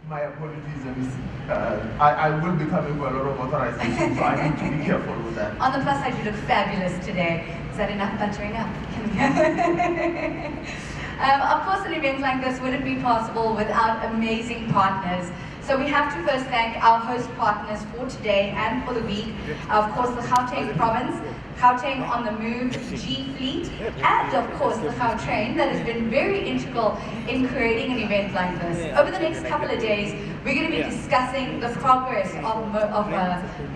My apologies, MC. I will be coming for a lot of authorization, so I need to be careful with that. On the plus side, you look fabulous today. Is that enough buttering up? Of course, an event like this wouldn't be possible without amazing partners. So we have to first thank our host partners for today and for the week. Of course, the Gauteng Province, Gauteng on the Move, G Fleet, and of course the Gautrain that has been very integral in creating an event like this. Over the next couple of days, we're going to be discussing the progress of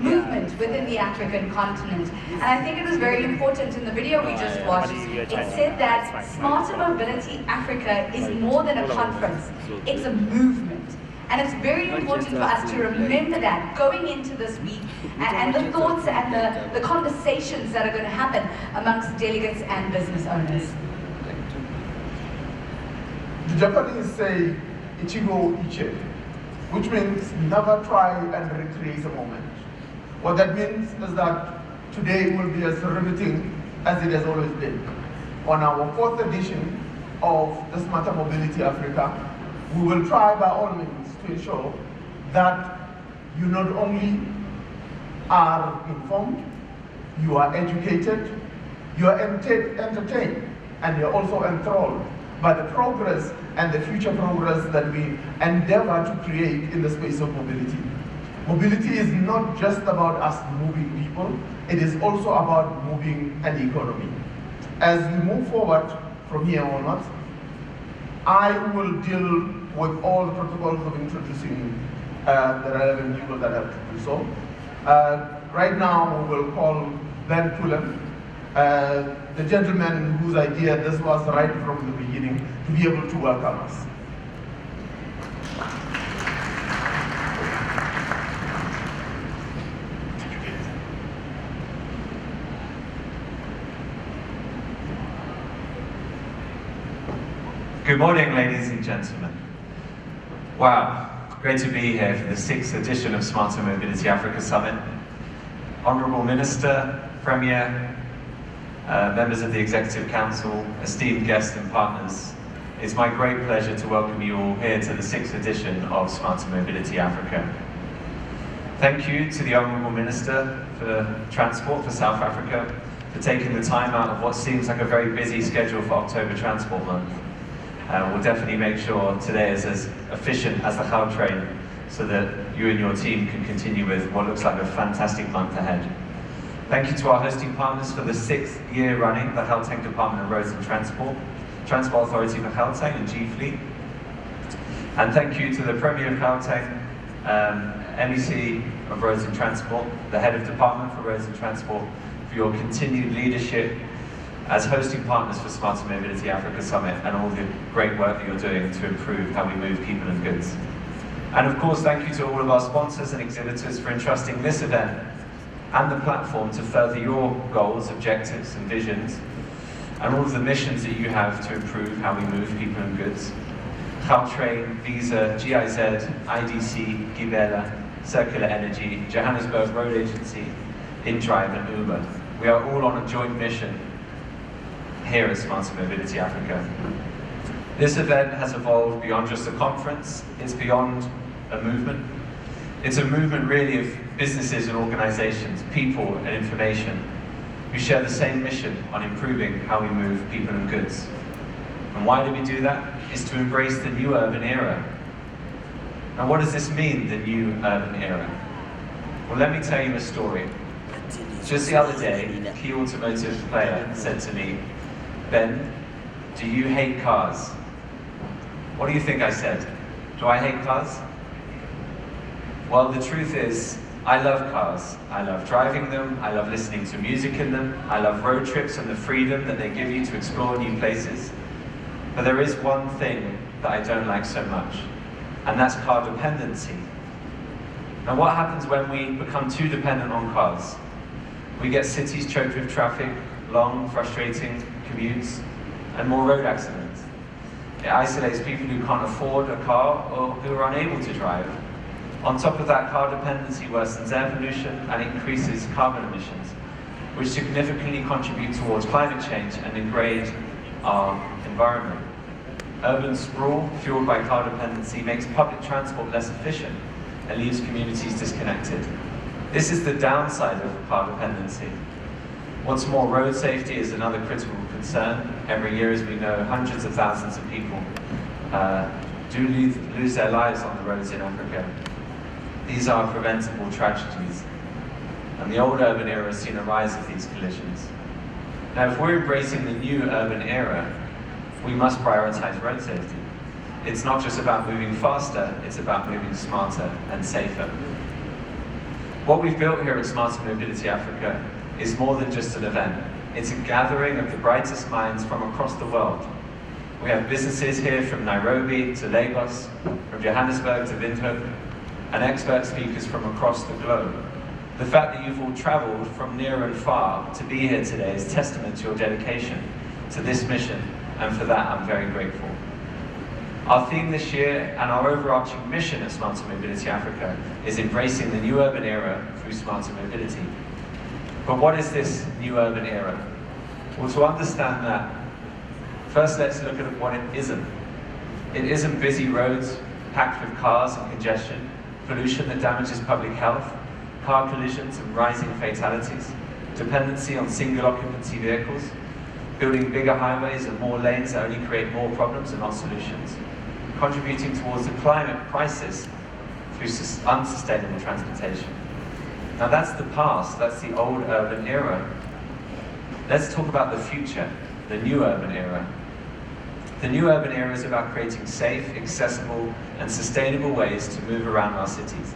movement within the African continent. And I think it was very important in the video we just watched. It said that Smarter Mobility Africa is more than a conference, it's a movement. And it's very important for us to remember that going into this week and the thoughts and the conversations that are going to happen amongst delegates and business owners. The Japanese say, Ichigo Iche, which means never try and recreate a moment. What that means is that today will be as riveting as it has always been. On our 4th edition of the Smarter Mobility Africa, we will try by all means to ensure that you not only are informed, you are educated, you are entertained, and you're also enthralled by the progress and the future progress that we endeavor to create in the space of mobility. Mobility is not just about us moving people, it is also about moving an economy. As we move forward from here onwards, I will deal with all the protocols of introducing the relevant people that have to do so. Right now, we will call Ben Pullen, the gentleman whose idea this was right from the beginning, to be able to welcome us. Good morning, ladies and gentlemen. Wow, great to be here for the 6th edition of Smarter Mobility Africa Summit. Honourable Minister, Premier, members of the Executive Council, esteemed guests and partners, it's my great pleasure to welcome you all here to the 6th edition of Smarter Mobility Africa. Thank you to the Honourable Minister for Transport for South Africa for taking the time out of what seems like a very busy schedule for October Transport Month. We'll definitely make sure today is as efficient as the Gautrain so that you and your team can continue with what looks like a fantastic month ahead. Thank you to our hosting partners for the 6th year running, the Gauteng Department of Roads and Transport, Transport Authority for Gauteng and G Fleet. And thank you to the Premier of Gauteng, MEC of Roads and Transport, the Head of Department for Roads and Transport, for your continued leadership as hosting partners for Smarter Mobility Africa Summit and all the great work that you're doing to improve how we move people and goods. And of course, thank you to all of our sponsors and exhibitors for entrusting this event and the platform to further your goals, objectives and visions, and all of the missions that you have to improve how we move people and goods. Gautrain, Visa, GIZ, IDC, Gibela, Circular Energy, Johannesburg Road Agency, InDrive and Uber. We are all on a joint mission here at Smarter Mobility Africa. This event has evolved beyond just a conference, it's beyond a movement. It's a movement really of businesses and organizations, people and information who share the same mission on improving how we move people and goods. And why do we do that? It's to embrace the new urban era. Now what does this mean, the new urban era? Well, let me tell you a story. Just the other day, a key automotive player said to me, Ben, do you hate cars? What do you think I said? Do I hate cars? Well, the truth is, I love cars. I love driving them, I love listening to music in them, I love road trips and the freedom that they give you to explore new places. But there is one thing that I don't like so much, and that's car dependency. Now what happens when we become too dependent on cars? We get cities choked with traffic, long, frustrating commutes, and more road accidents. It isolates people who can't afford a car or who are unable to drive. On top of that, car dependency worsens air pollution and increases carbon emissions, which significantly contribute towards climate change and degrade our environment. Urban sprawl, fueled by car dependency, makes public transport less efficient and leaves communities disconnected. This is the downside of car dependency. What's more, road safety is another critical concern. Every year, as we know, hundreds of thousands of people do lose their lives on the roads in Africa. These are preventable tragedies. And the old urban era has seen a rise of these collisions. Now, if we're embracing the new urban era, we must prioritize road safety. It's not just about moving faster, it's about moving smarter and safer. What we've built here at Smarter Mobility Africa is more than just an event. It's a gathering of the brightest minds from across the world. We have businesses here from Nairobi to Lagos, from Johannesburg to Windhoek, and expert speakers from across the globe. The fact that you've all traveled from near and far to be here today is testament to your dedication to this mission, and for that I'm very grateful. Our theme this year and our overarching mission at Smarter Mobility Africa is embracing the new urban era through smarter mobility. But what is this new urban era? Well, to understand that, first let's look at what it isn't. It isn't busy roads packed with cars and congestion, pollution that damages public health, car collisions and rising fatalities, dependency on single occupancy vehicles, building bigger highways and more lanes that only create more problems and not solutions, contributing towards the climate crisis through unsustainable transportation. Now that's the past, that's the old urban era. Let's talk about the future, the new urban era. The new urban era is about creating safe, accessible, and sustainable ways to move around our cities.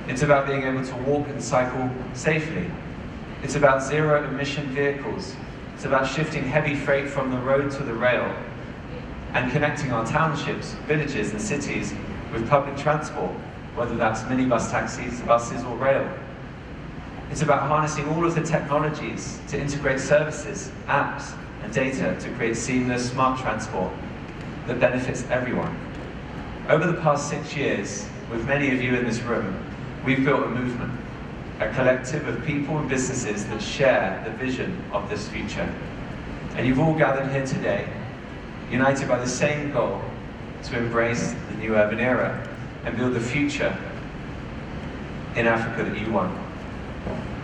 It's about being able to walk and cycle safely. It's about zero-emission vehicles. It's about shifting heavy freight from the road to the rail and connecting our townships, villages, and cities with public transport, whether that's minibus taxis, buses, or rail. It's about harnessing all of the technologies to integrate services, apps, and data to create seamless, smart transport that benefits everyone. Over the past 6 years, with many of you in this room, we've built a movement, a collective of people and businesses that share the vision of this future. And you've all gathered here today, united by the same goal to embrace the new urban era and build the future in Africa that you want.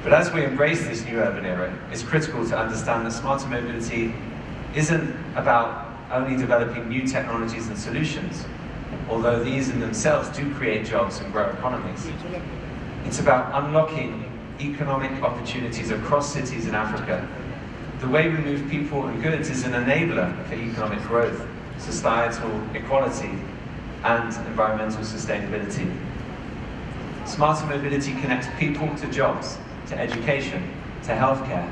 But as we embrace this new urban era, it's critical to understand that smarter mobility isn't about only developing new technologies and solutions, although these in themselves do create jobs and grow economies. It's about unlocking economic opportunities across cities in Africa. The way we move people and goods is an enabler for economic growth, societal equality, and environmental sustainability. Smarter mobility connects people to jobs, to education, to healthcare.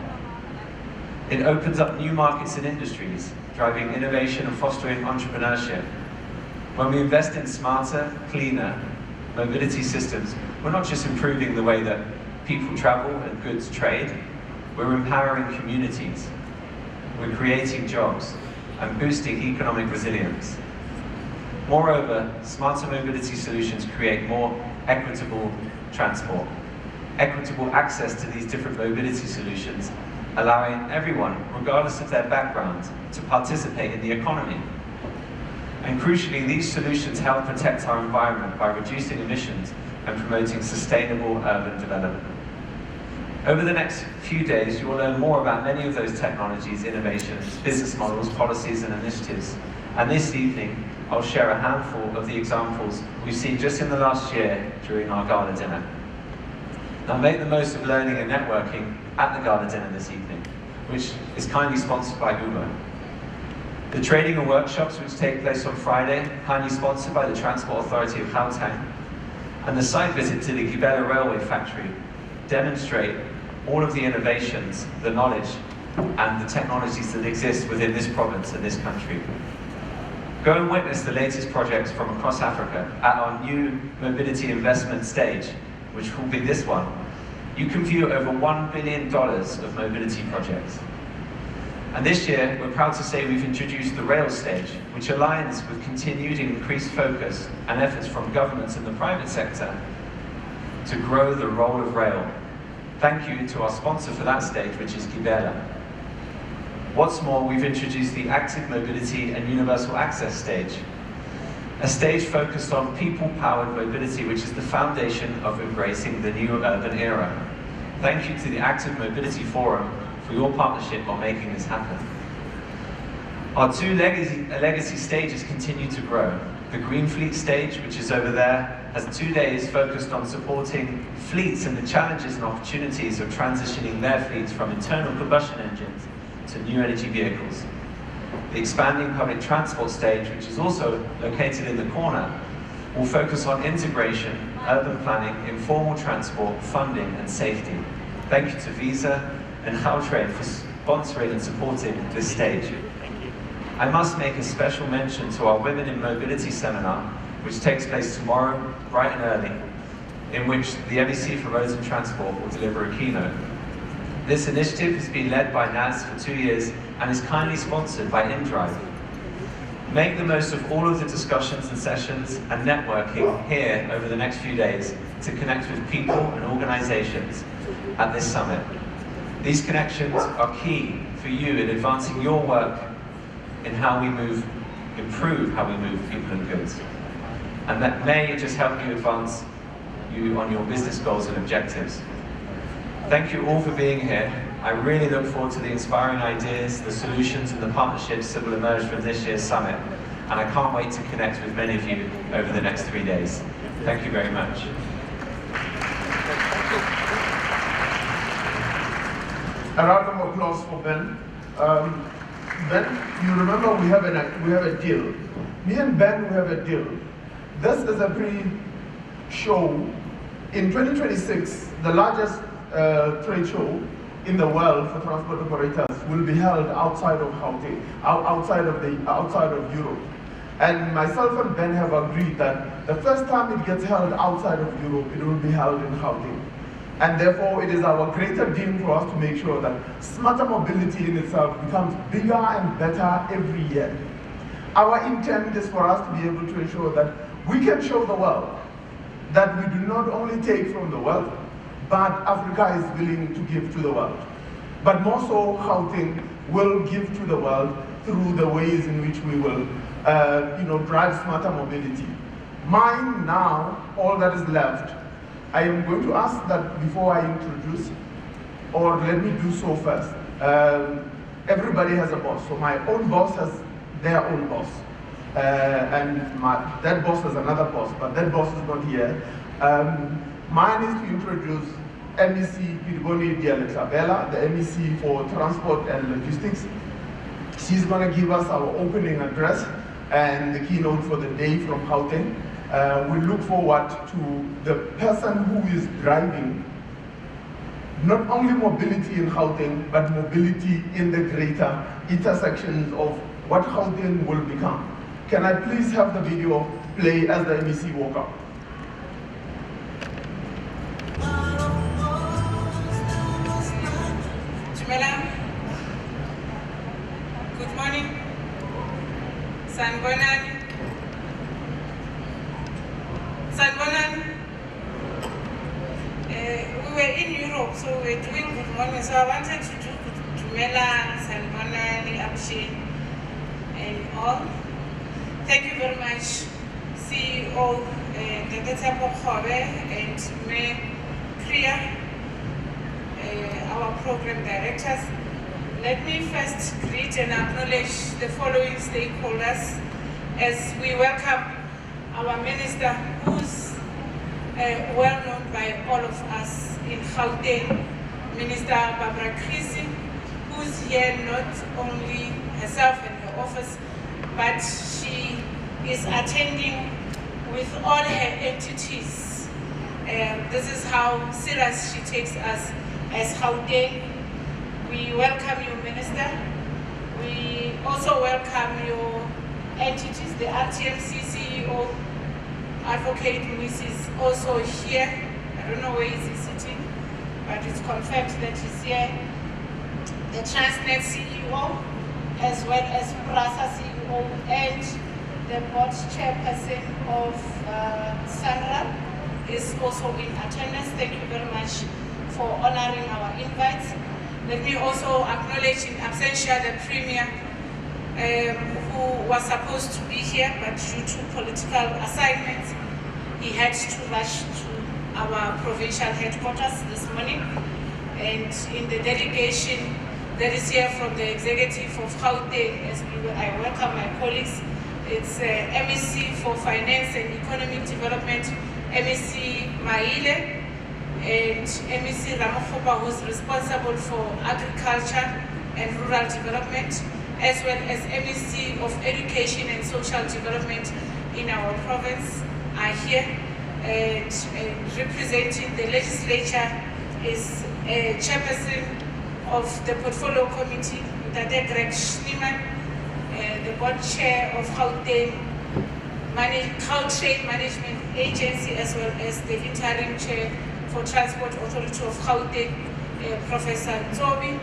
It opens up new markets and industries, driving innovation and fostering entrepreneurship. When we invest in smarter, cleaner mobility systems, we're not just improving the way that people travel and goods trade, we're empowering communities. We're creating jobs and boosting economic resilience. Moreover, smarter mobility solutions create more equitable transport, equitable access to these different mobility solutions, allowing everyone, regardless of their background, to participate in the economy. And crucially, these solutions help protect our environment by reducing emissions and promoting sustainable urban development. Over the next few days, you will learn more about many of those technologies, innovations, business models, policies, and initiatives. And this evening, I'll share a handful of the examples we've seen just in the last year during our gala dinner. Now make the most of learning and networking at the gala dinner this evening, which is kindly sponsored by Uber. The training and workshops, which take place on Friday, kindly sponsored by the Transport Authority of Gauteng, and the site visit to the Gibela Railway Factory demonstrate all of the innovations, the knowledge, and the technologies that exist within this province and this country. Go and witness the latest projects from across Africa at our new mobility investment stage, which will be this one. You can view over $1 billion of mobility projects. And this year, we're proud to say we've introduced the rail stage, which aligns with continued increased focus and efforts from governments and the private sector to grow the role of rail. Thank you to our sponsor for that stage, which is Gibela. What's more, we've introduced the Active Mobility and Universal Access stage, a stage focused on people-powered mobility, which is the foundation of embracing the new urban era. Thank you to the Active Mobility Forum for your partnership on making this happen. Our two legacy stages continue to grow. The Green Fleet stage, which is over there, has 2 days focused on supporting fleets and the challenges and opportunities of transitioning their fleets from internal combustion engines to new energy vehicles. The Expanding Public Transport stage, which is also located in the corner, will focus on integration, urban planning, informal transport, funding and safety. Thank you to Visa and Gautrain for sponsoring and supporting this stage. I must make a special mention to our Women in Mobility seminar, which takes place tomorrow, bright and early, in which the MEC for Roads and Transport will deliver a keynote. This initiative has been led by NAS for 2 years and is kindly sponsored by InDrive. Make the most of all of the discussions and sessions and networking here over the next few days to connect with people and organizations at this summit. These connections are key for you in advancing your work in how we improve how we move people and goods. And that may just help you advance you on your business goals and objectives. Thank you all for being here. I really look forward to the inspiring ideas, the solutions and the partnerships that will emerge from this year's summit. And I can't wait to connect with many of you over the next 3 days. Thank you very much. A round of applause for Ben. Ben, you remember we have a deal. Me and Ben, we have a deal. This is a pre-show. In 2026, the largest trade show in the world for transport operators will be held outside of Gauteng, outside of Europe. And myself and Ben have agreed that the first time it gets held outside of Europe, it will be held in Gauteng. And therefore, it is our greater dream for us to make sure that smarter mobility in itself becomes bigger and better every year. Our intent is for us to be able to ensure that we can show the world that we do not only take from the world, but Africa is willing to give to the world. But more so, Gauteng will give to the world through the ways in which we will drive smarter mobility. Mine now, all that is left, I am going to ask that before I introduce, or let me do so first. Everybody has a boss. So my own boss has their own boss. And that boss has another boss, but that boss is not here. Mine is to introduce MEC Pidiboni Dialetabella, the MEC for Transport and Logistics. She's going to give us our opening address and the keynote for the day from Gauteng. We look forward to the person who is driving not only mobility in Gauteng, but mobility in the greater intersections of what Gauteng will become. Can I please have the video play as the MEC walk up? Good morning. Sanibonani. We were in Europe, so we were doing good morning. So I wanted to do Dumela, Sanibonani, Abshi, and all. Thank you very much, CEO Ntetetepo Khobe and May Kriya, our program directors. Let me first greet and acknowledge the following stakeholders as we welcome our minister, who's well known by all of us in Gauteng, Minister Barbara Krisi, who's here not only herself and her office, but she is attending with all her entities. This is how serious she takes us as Gauteng. We welcome you, Minister. We also welcome your entities, the RTMC CEO, Advocate Muniz is also here. I don't know where is he sitting, but it's confirmed that he's here. The Transnet CEO, as well as PRASA CEO, and the board chairperson of SANRA is also in attendance. Thank you very much for honoring our invites. Let me also acknowledge in absentia the Premier who was supposed to be here, but due to political assignments, he had to rush to our provincial headquarters this morning. And in the delegation that is here from the executive of Gauteng, I welcome my colleagues. It's MEC for Finance and Economic Development, MEC Maile, and MEC Ramokgopa, who's responsible for agriculture and rural development, as well as MEC of Education and Social Development in our province are here. And representing the legislature is a chairperson of the Portfolio Committee, Tate Greg Schneeman, the board chair of Gauteng Management Agency, as well as the interim chair for Transport Authority of Gauteng, Professor Ntobi.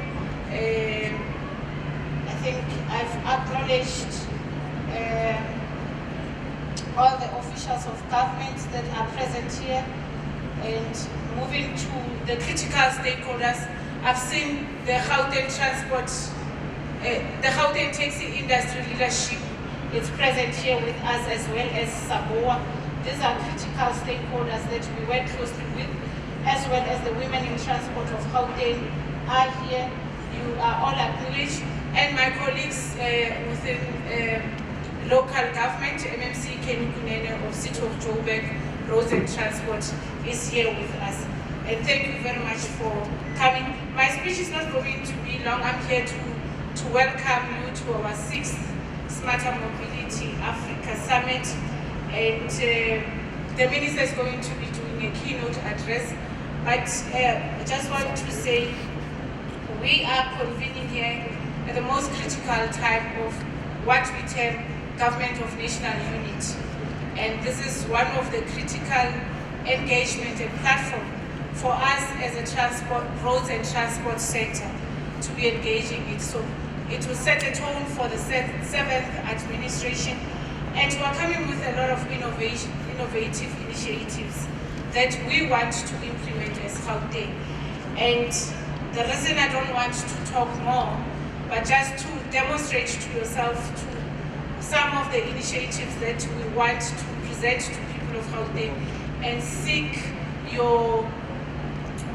I think I've acknowledged all the officials of government that are present here. And moving to the critical stakeholders, I've seen the Gauteng transport, the Gauteng taxi industry leadership is present here with us, as well as SABOA. These are critical stakeholders that we work closely with, as well as the women in transport of Gauteng are here. You are all acknowledged. And my colleagues within local government, MMC Kenny Kunene of City of Joburg, Roads and Transport is here with us. And thank you very much for coming. My speech is not going to be long. I'm here to welcome you to our 6th Smarter Mobility Africa Summit. And the minister is going to be doing a keynote address. But I just want to say we are convening here at the most critical time of what we term government of national unity. And this is one of the critical engagement and platform for us as a transport, roads and transport sector to be engaging it. So it will set a tone for the 7th administration, and we are coming with a lot of innovative initiatives that we want to implement as Gauteng. And the reason I don't want to talk more, but just to demonstrate to yourself some of the initiatives that we want to present to people of Gauteng and seek your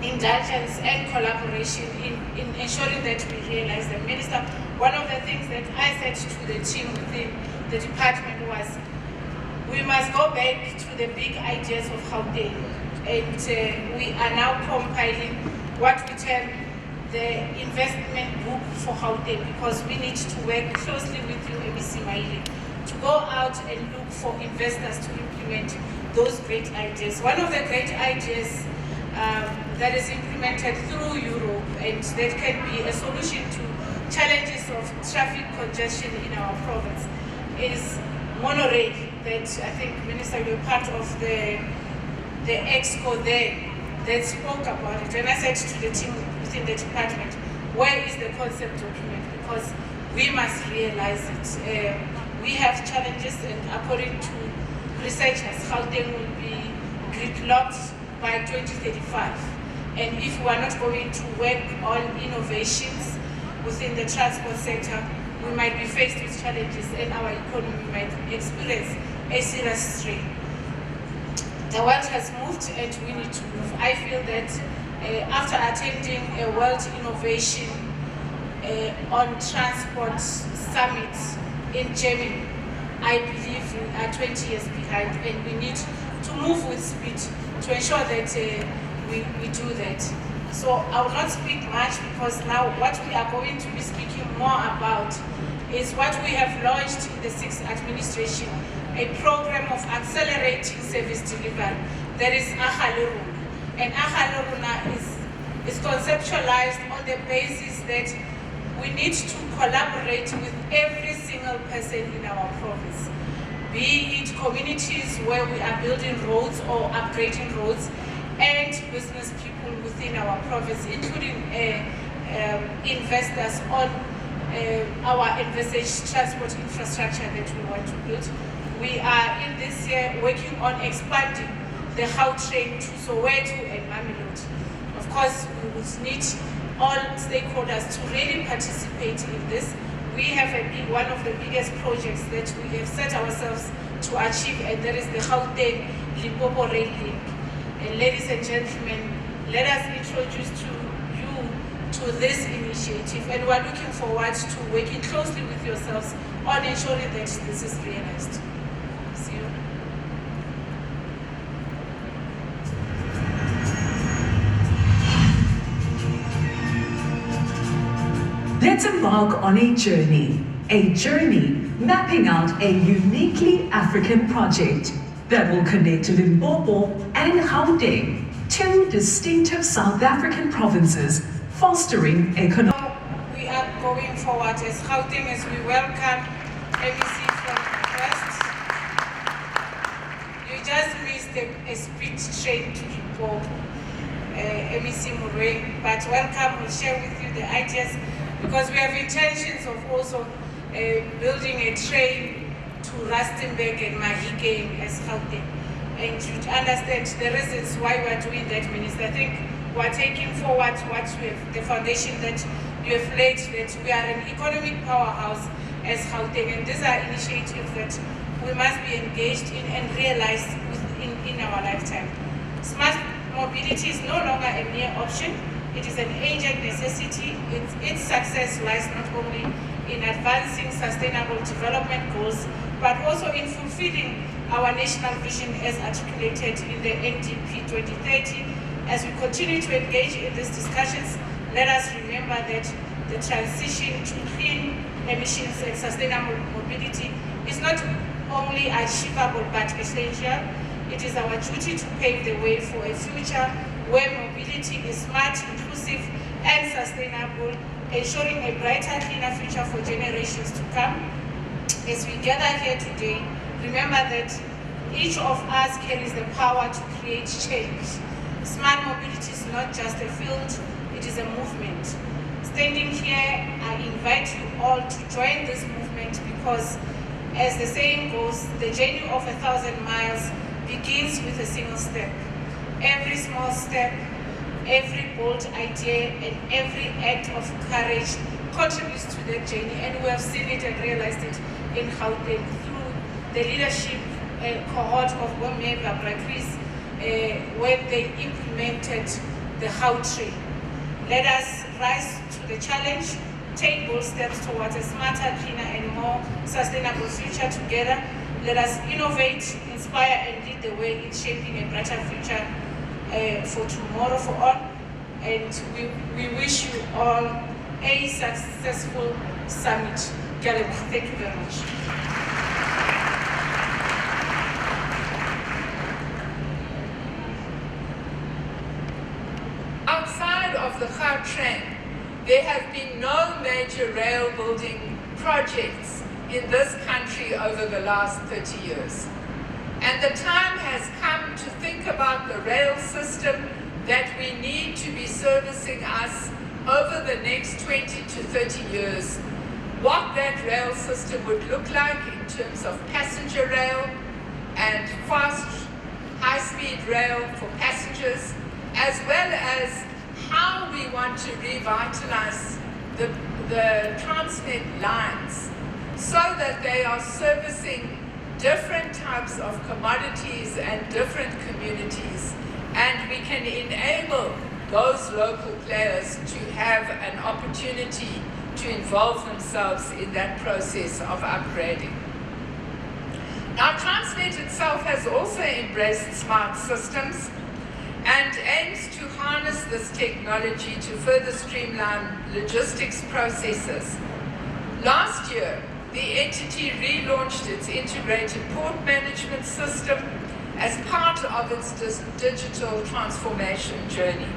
indulgence and collaboration in ensuring that we realize them. Minister, one of the things that I said to the team within the department was we must go back to the big ideas of Gauteng, and we are now compiling what we term the investment book for Gauteng, because we need to work closely with you, MEC Maile, to go out and look for investors to implement those great ideas. One of the great ideas that is implemented through Europe and that can be a solution to challenges of traffic congestion in our province is monorail, that I think, Minister, you're part of the exco there that spoke about it. And I said to the team within the department, where is the concept document? Because we must realize it. We have challenges, and according to researchers, Gauteng will be gridlocked by 2035. And if we are not going to work on innovations within the transport sector, we might be faced with challenges and our economy might experience a serious strain. The world has moved and we need to move. I feel that after attending a World Innovation on Transport Summit in Germany, I believe we are 20 years behind, and we need to move with speed to ensure that we do that. So I will not speak much, because now what we are going to be speaking more about is what we have launched in the 6th administration, a program of accelerating service delivery. That is Ahaleruna. And Ahaleruna is conceptualized on the basis that we need to collaborate with every single person in our province, be it communities where we are building roads or upgrading roads, and business people within our province, including investors on our envisaged transport infrastructure that we want to build. We are in this year working on expanding the Gautrain to Soweto and Mamelodi. Of course, we would need all stakeholders to really participate in this. We have one of the biggest projects that we have set ourselves to achieve, and that is the Gauteng-Limpopo Rail Link. And ladies and gentlemen, let us introduce to you to this initiative, and we're looking forward to working closely with yourselves on ensuring that this is realized. See you. Let's embark on a journey mapping out a uniquely African project that will connect Limpopo and Gauteng, two distinctive South African provinces, fostering economic. We are going forward as Gauteng as we welcome MEC from West. You just missed a speed train to Limpopo, MEC Murray, but welcome. We'll share with you the ideas, because we have intentions of also building a train to Rustenburg and Mahikeng as Gauteng. And you understand the reasons why we are doing that, Minister. I think we are taking forward what we have, the foundation that you have laid, that we are an economic powerhouse as Gauteng, and these are initiatives that we must be engaged in and realized in our lifetime. Smart mobility is no longer a mere option. It is an agent necessity. Its success lies not only in advancing sustainable development goals, but also in fulfilling our national vision as articulated in the NDP 2030. As we continue to engage in these discussions, let us remember that the transition to clean emissions and sustainable mobility is not only achievable but essential. It is our duty to pave the way for a future where mobility is smart, inclusive, and sustainable, ensuring a brighter, cleaner future for generations to come. As we gather here today, remember that each of us carries the power to create change. Smart mobility is not just a field, it is a movement. Standing here, I invite you all to join this movement, because, as the saying goes, the journey of 1,000 miles begins with a single step. Every small step, every bold idea, and every act of courage contributes to that journey, and we have seen it and realized it in Gauteng through the leadership cohort of Bomme Babrakris when they implemented the Gautrain. Let us rise to the challenge, take bold steps towards a smarter, cleaner, and more sustainable future together. Let us innovate, inspire, and lead the way in shaping a brighter future for tomorrow for all. And we wish you all a successful summit. Thank you very much. Outside of the Gautrain, there have been no major rail building projects in this country over the last 30 years. And the time has come to think about the rail system that we need to be servicing us over the next 20 to 30 years. What that rail system would look like in terms of passenger rail and fast, high-speed rail for passengers, as well as how we want to revitalize the Transnet lines so that they are servicing different types of commodities and different communities, and we can enable those local players to have an opportunity to involve themselves in that process of upgrading. Now, Transnet itself has also embraced smart systems and aims to harness this technology to further streamline logistics processes. Last year, the entity relaunched its integrated port management system as part of its digital transformation journey.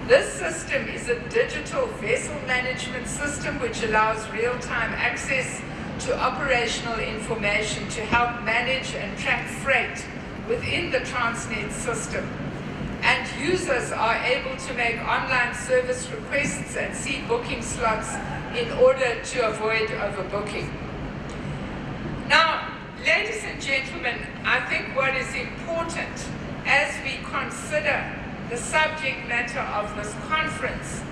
This system is a digital vessel management system which allows real-time access to operational information to help manage and track freight within the Transnet system. And users are able to make online service requests and see booking slots in order to avoid overbooking. Now, ladies and gentlemen, I think what is important as we consider the subject matter of this conference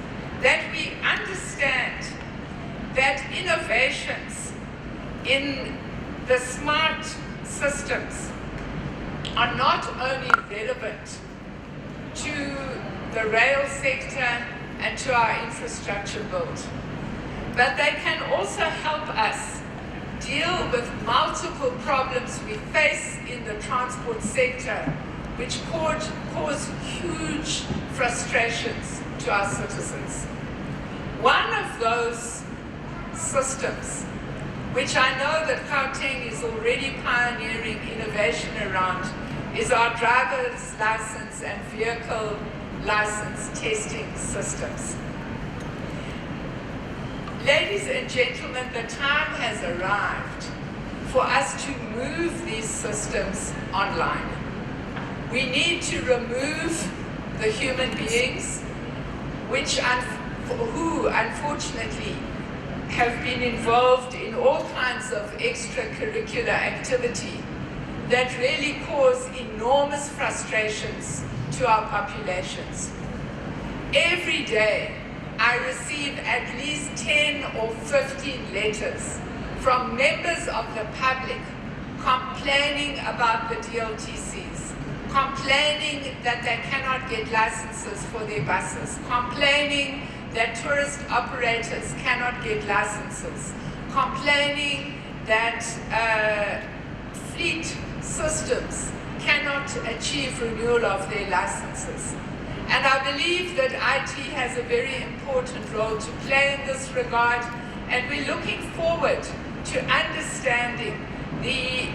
that we understand that innovations in the smart systems are not only relevant to the rail sector and to our infrastructure build, but they can also help us deal with multiple problems we face in the transport sector, which cause huge frustrations to our citizens. One of those systems, which I know that Gauteng is already pioneering innovation around, is our driver's license and vehicle license testing systems. Ladies and gentlemen, the time has arrived for us to move these systems online. We need to remove the human beings who unfortunately have been involved in all kinds of extracurricular activity that really cause enormous frustrations to our populations. Every day, I receive at least 10 or 15 letters from members of the public complaining about the DLTCs, complaining that they cannot get licenses for their buses, complaining that tourist operators cannot get licenses, complaining that fleet systems cannot achieve renewal of their licenses. And I believe that IT has a very important role to play in this regard, and we're looking forward to understanding the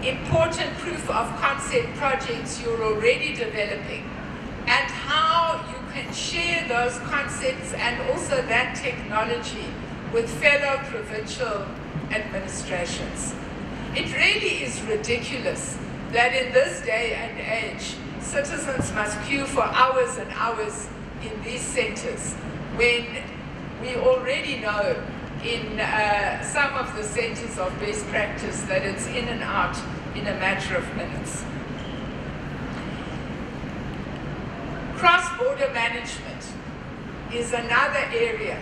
important proof of concept projects you're already developing and how you can share those concepts and also that technology with fellow provincial administrations. It really is ridiculous that in this day and age, citizens must queue for hours and hours in these centers when we already know in some of the centers of best practice that it's in and out in a matter of minutes. Cross-border management is another area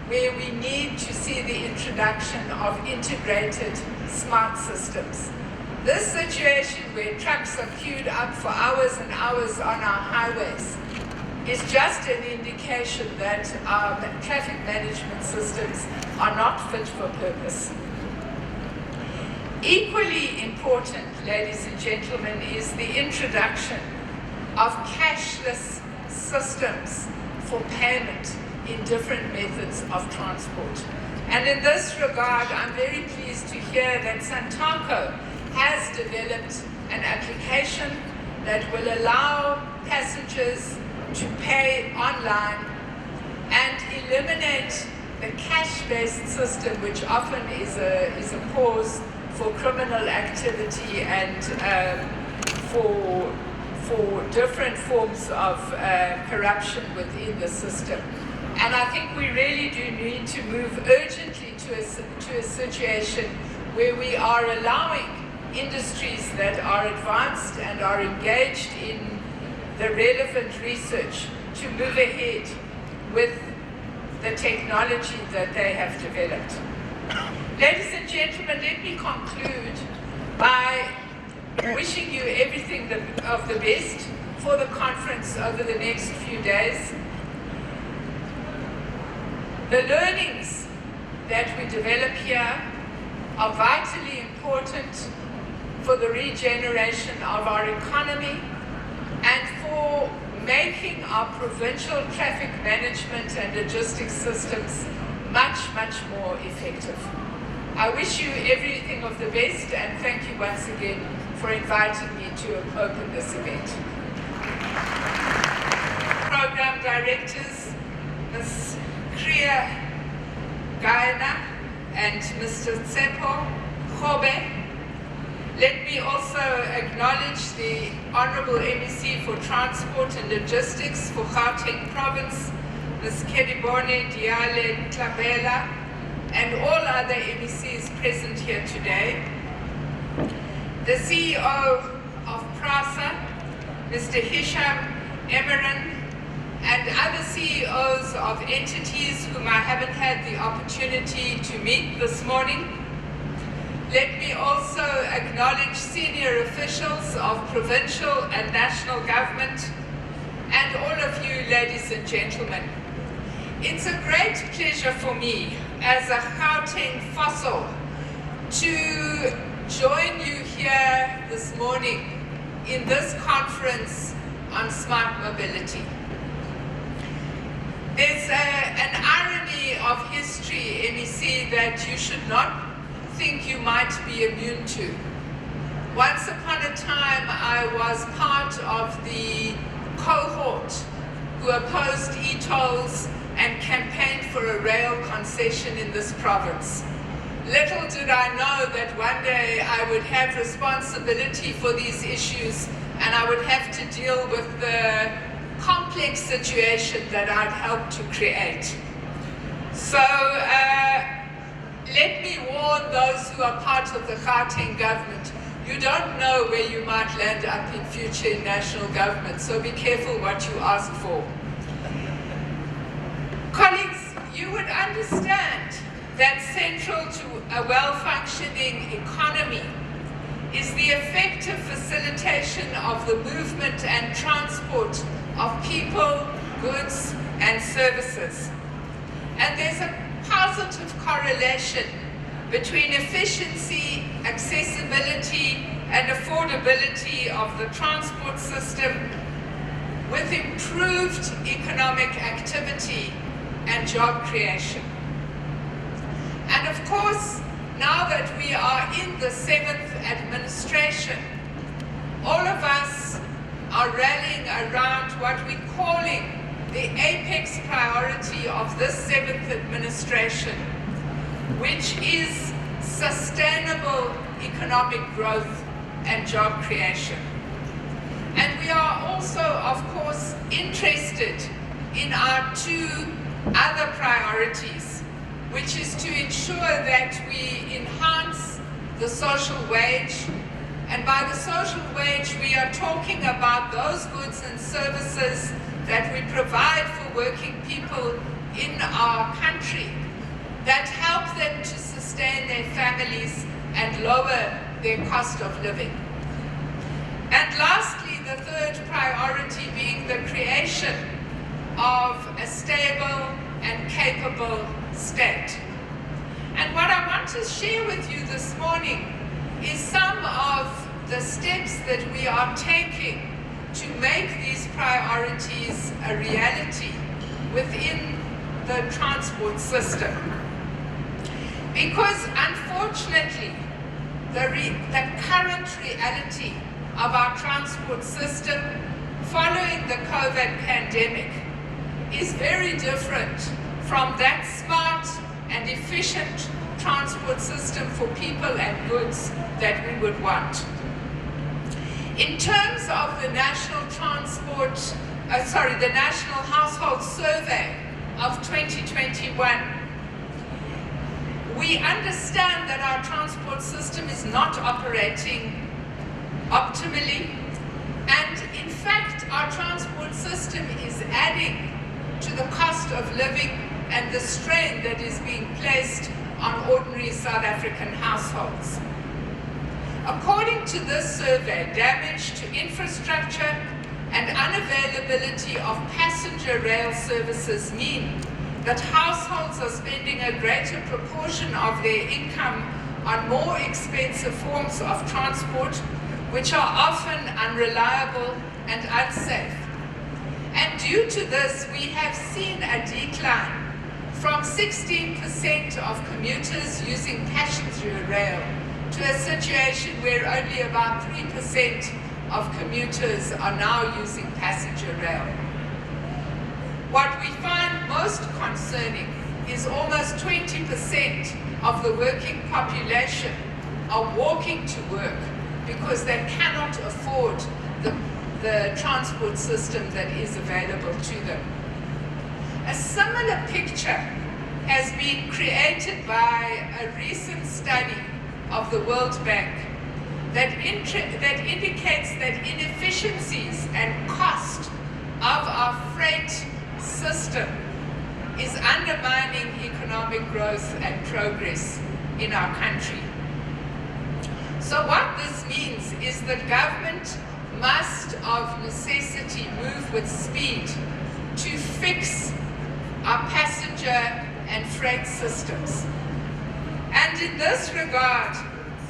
where we need to see the introduction of integrated smart systems. This situation where trucks are queued up for hours and hours on our highways is just an indication that our traffic management systems are not fit for purpose. Equally important, ladies and gentlemen, is the introduction of cashless systems for payment in different methods of transport. And in this regard, I'm very pleased to hear that Santaco has developed an application that will allow passengers to pay online and eliminate the cash-based system, which often is a cause for criminal activity and for different forms of corruption within the system. And I think we really do need to move urgently to a situation where we are allowing industries that are advanced and are engaged in the relevant research to move ahead with the technology that they have developed. Ladies and gentlemen, let me conclude by wishing you everything of the best for the conference over the next few days. The learnings that we develop here are vitally important for the regeneration of our economy and for making our provincial traffic management and logistics systems much, much more effective. I wish you everything of the best and thank you once again for inviting me to open this event. Program directors, Ms. Kriya Gaina and Mr. Tsepo Khobe. Let me also acknowledge the Honorable MEC for Transport and Logistics for Gauteng Province, Ms. Kedibone Diale Tlabela, and all other MECs present here today. The CEO of PRASA, Mr. Hisham Emiran, and other CEOs of entities whom I haven't had the opportunity to meet this morning. Let me also acknowledge senior officials of provincial and national government, and all of you ladies and gentlemen. It's a great pleasure for me as a Gauteng fossil to join you here this morning in this conference on smart mobility. There's an irony of history, MEC, that you should not think you might be immune to. Once upon a time, I was part of the cohort who opposed e-tolls and campaigned for a rail concession in this province. Little did I know that one day I would have responsibility for these issues and I would have to deal with the complex situation that I'd helped to create. So let me warn those who are part of the Gauteng government, you don't know where you might land up in future in national government, so be careful what you ask for. Colleagues, you would understand that central to a well-functioning economy is the effective facilitation of the movement and transport of people, goods, and services. And there's a positive correlation between efficiency, accessibility, and affordability of the transport system with improved economic activity and job creation. And of course, now that we are in the 7th administration, all of us are rallying around what we're calling the apex priority of this 7th administration, which is sustainable economic growth and job creation. And we are also, of course, interested in our two other priorities, which is to ensure that we enhance the social wage. And by the social wage, we are talking about those goods and services that we provide for working people in our country that help them to sustain their families and lower their cost of living. And lastly, the third priority being the creation of a stable and capable state. And what I want to share with you this morning is some of the steps that we are taking to make these priorities a reality within the transport system. Because unfortunately, the current reality of our transport system following the COVID pandemic is very different from that smart and efficient transport system for people and goods that we would want. In terms of the National National Household Survey of 2021, we understand that our transport system is not operating optimally, and in fact, our transport system is adding to the cost of living and the strain that is being placed on ordinary South African households. According to this survey, damage to infrastructure and unavailability of passenger rail services mean that households are spending a greater proportion of their income on more expensive forms of transport, which are often unreliable and unsafe. And due to this, we have seen a decline from 16% of commuters using passenger rail to a situation where only about 3% of commuters are now using passenger rail. What we find most concerning is almost 20% of the working population are walking to work because they cannot afford the transport system that is available to them. A similar picture has been created by a recent study of the World Bank that indicates that inefficiencies and cost of our freight economic growth and progress in our country. So what this means is that government must of necessity move with speed to fix our passenger and freight systems. And in this regard,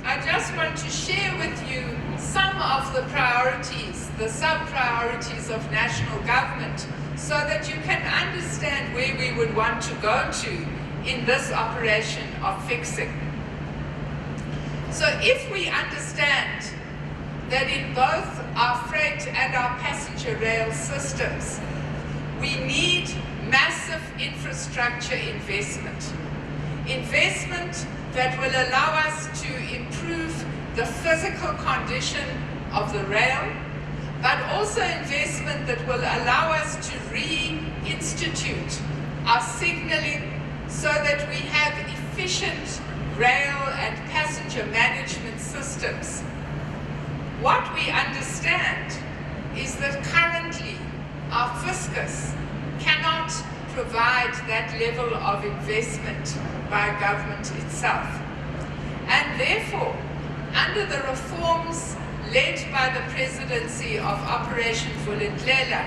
I just want to share with you some of the priorities, the sub-priorities of national government, so that you can understand where we would want to go to in this operation of fixing. So if we understand that in both our freight and our passenger rail systems, we need massive infrastructure investment. Investment that will allow us to improve the physical condition of the rail, but also investment that will allow us to reinstitute our signaling so that we have efficient rail and passenger management systems. What we understand is that currently our fiscus cannot provide that level of investment by government itself. And therefore, under the reforms led by the presidency of Operation Vulindlela,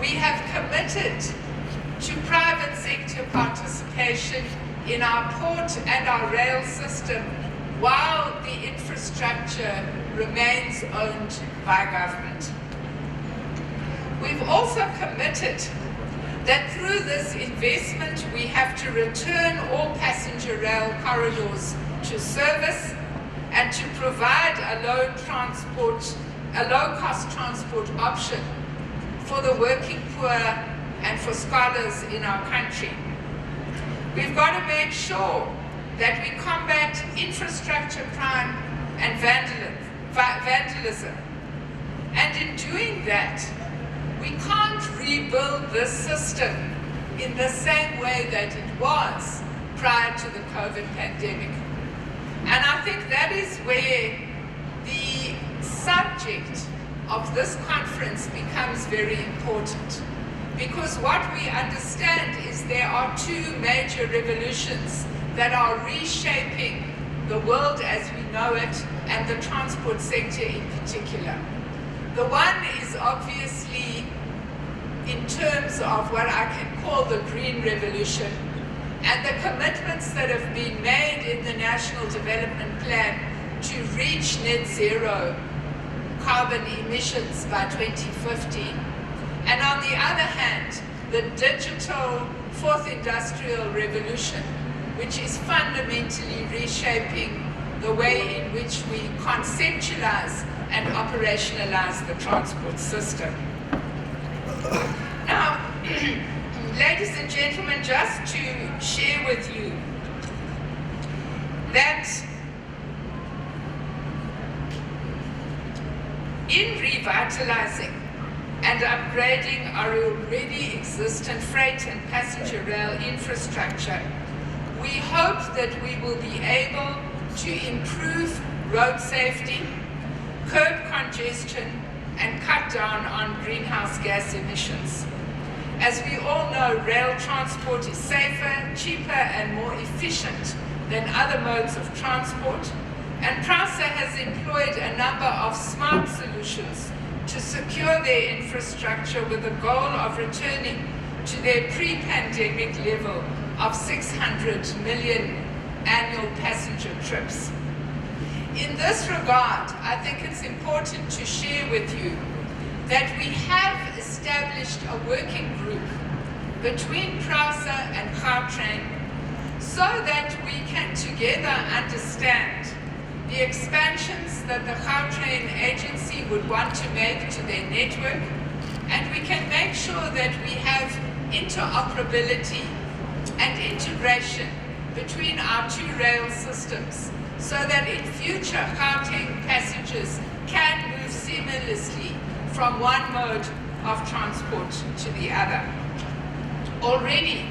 we have committed to private sector participation in our port and our rail system while the infrastructure remains owned by government. We've also committed that through this investment we have to return all passenger rail corridors to service and to provide a low-cost transport option for the working poor and for scholars in our country. We've got to make sure that we combat infrastructure crime and vandalism. And in doing that, we can't rebuild this system in the same way that it was prior to the COVID pandemic. And I think that is where the subject of this conference becomes very important. Because what we understand is there are two major revolutions that are reshaping the world as we know it, and the transport sector in particular. The one is obviously in terms of what I can call the green revolution, and the commitments that have been made in the National Development Plan to reach net zero carbon emissions by 2050. And on the other hand, the digital fourth industrial revolution, which is fundamentally reshaping the way in which we conceptualize and operationalize the transport system. Now, ladies and gentlemen, just to share with you that in revitalizing and upgrading our already existent freight and passenger rail infrastructure, we hope that we will be able to improve road safety, curb congestion, and cut down on greenhouse gas emissions. As we all know, rail transport is safer, cheaper, and more efficient than other modes of transport, and PRASA has employed a number of smart solutions to secure their infrastructure with the goal of returning to their pre-pandemic level of 600 million annual passenger trips. In this regard, I think it's important to share with you that we have established a working group between PRASA and Gautrain so that we can together understand the expansions that the Gautrain agency would want to make to their network, and we can make sure that we have interoperability and integration between our two rail systems so that in future Gauteng passengers can move seamlessly from one mode of transport to the other. Already,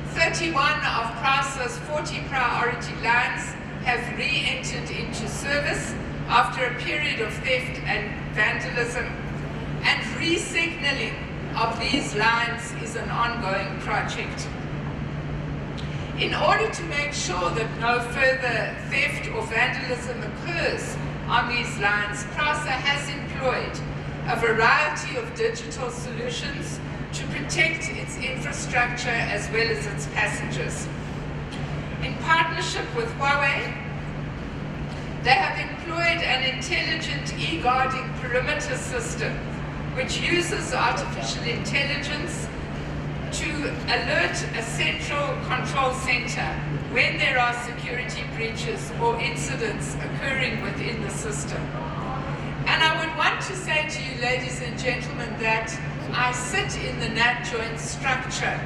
31 of PRASA's 40 priority lines have re-entered into service after a period of theft and vandalism, and re-signaling of these lines is an ongoing project. In order to make sure that no further theft or vandalism occurs on these lines, PRASA has employed a variety of digital solutions to protect its infrastructure as well as its passengers. In partnership with Huawei, they have employed an intelligent e-guarding perimeter system which uses artificial intelligence to alert a central control center when there are security breaches or incidents occurring within the system. And I would want to say to you, ladies and gentlemen, that I sit in the NAT joint structure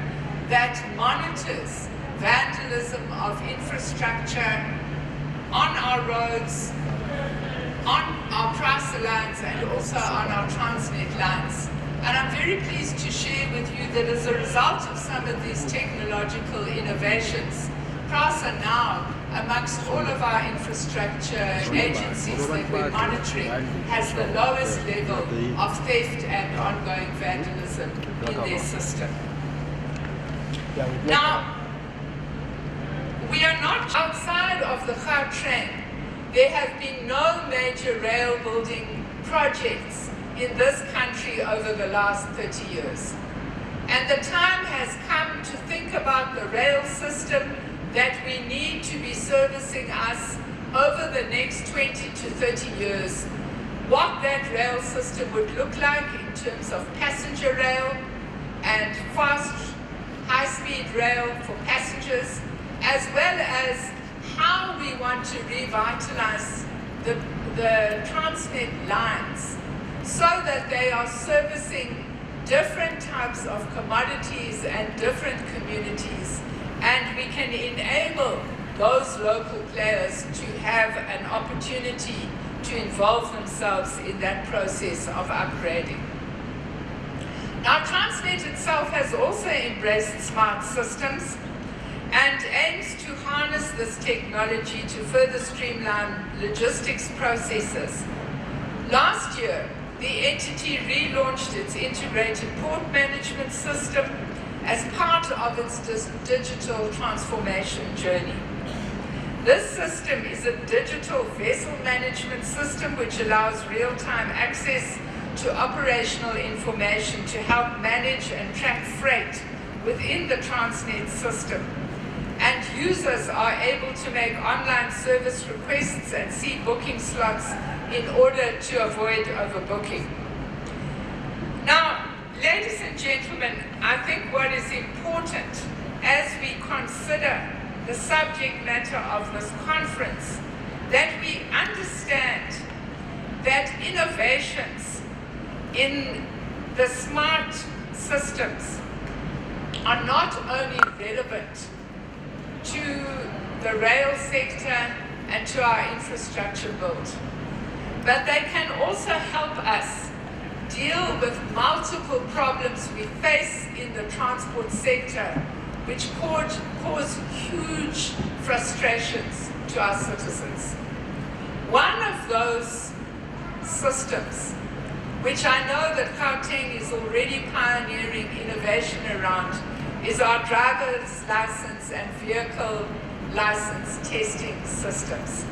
that monitors vandalism of infrastructure on our roads, on our PRASA lines, and also on our Transnet lines. And I'm very pleased to share with you that as a result of some of these technological innovations, PRASA now, amongst all of our infrastructure agencies that we're monitoring, has the lowest level of theft and ongoing vandalism in their system. Now, we are not outside of the Gautrain. There have been no major rail building projects in this country over the last 30 years. And the time has come to think about the rail system that we need to be servicing us over the next 20 to 30 years, what that rail system would look like in terms of passenger rail and fast, high-speed rail for passengers, as well as how we want to revitalize the Transnet lines so that they are servicing different types of commodities and different communities, and we can enable those local players to have an opportunity to involve themselves in that process of upgrading. Now, Transnet itself has also embraced smart systems and aims to harness this technology to further streamline logistics processes. Last year, the entity relaunched its integrated port management system as part of its digital transformation journey. This system is a digital vessel management system which allows real-time access to operational information to help manage and track freight within the Transnet system. And users are able to make online service requests and see booking slots in order to avoid overbooking. Now, ladies and gentlemen, I think what is important as we consider the subject matter of this conference, that we understand that innovations in the smart systems are not only relevant to the rail sector and to our infrastructure build, but they can also help us deal with multiple problems we face in the transport sector, which cause huge frustrations to our citizens. One of those systems, which I know that Gauteng is already pioneering innovation around, is our driver's license and vehicle license testing systems.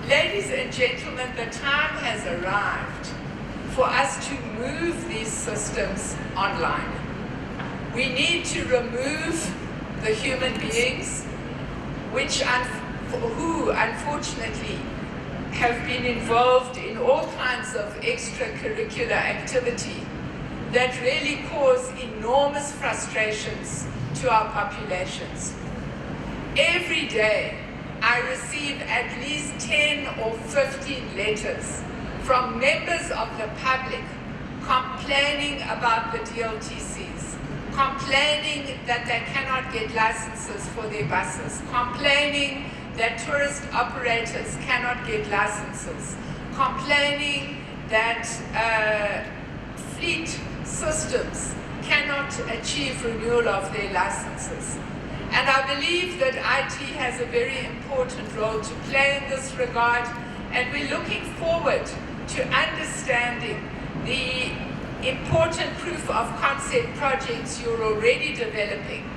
Ladies and gentlemen, the time has arrived for us to move these systems online. We need to remove the human beings who unfortunately have been involved in all kinds of extracurricular activity that really cause enormous frustrations to our populations. Every day, I receive at least 10 or 15 letters from members of the public complaining about the DLTCs, complaining that they cannot get licenses for their buses, complaining that tourist operators cannot get licenses, complaining that fleet systems cannot achieve renewal of their licenses. And I believe that IT has a very important role to play in this regard, and we're looking forward to understanding the important proof of concept projects you're already developing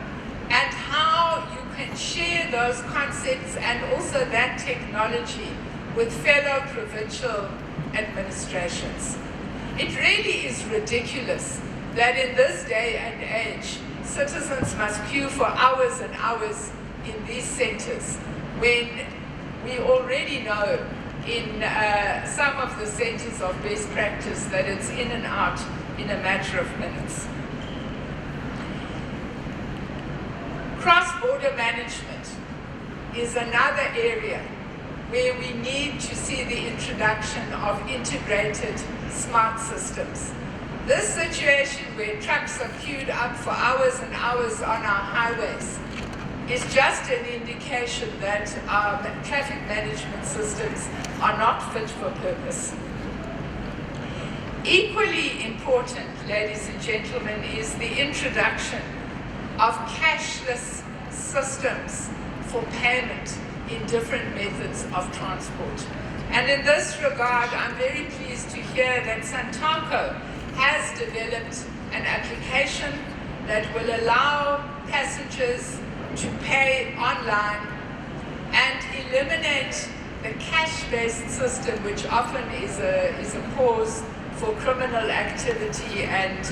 and how you can share those concepts and also that technology with fellow provincial administrations. It really is ridiculous that in this day and age, citizens must queue for hours and hours in these centers when we already know in some of the centers of best practice that it's in and out in a matter of minutes. Cross-border management is another area where we need to see the introduction of integrated smart systems. This situation where trucks are queued up for hours and hours on our highways is just an indication that our traffic management systems are not fit for purpose. Equally important, ladies and gentlemen, is the introduction of cashless systems for payment in different methods of transport. And in this regard, I'm very pleased to hear that Santaco has developed an application that will allow passengers to pay online and eliminate the cash-based system, which often is a cause for criminal activity and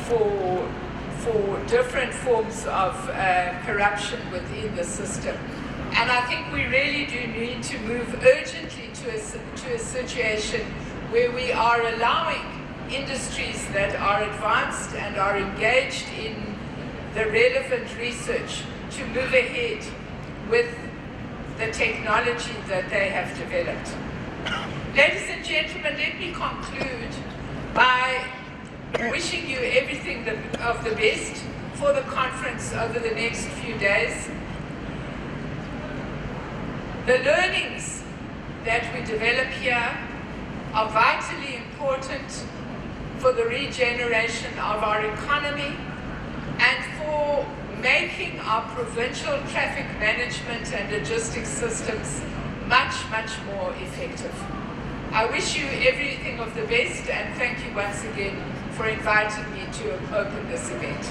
for different forms of corruption within the system. And I think we really do need to move urgently to a situation where we are allowing industries that are advanced and are engaged in the relevant research to move ahead with the technology that they have developed. Ladies and gentlemen, let me conclude by wishing you everything of the best for the conference over the next few days. The learnings that we develop here are vitally important for the regeneration of our economy and for making our provincial traffic management and logistics systems much, much more effective. I wish you everything of the best and thank you once again for inviting me to open this event.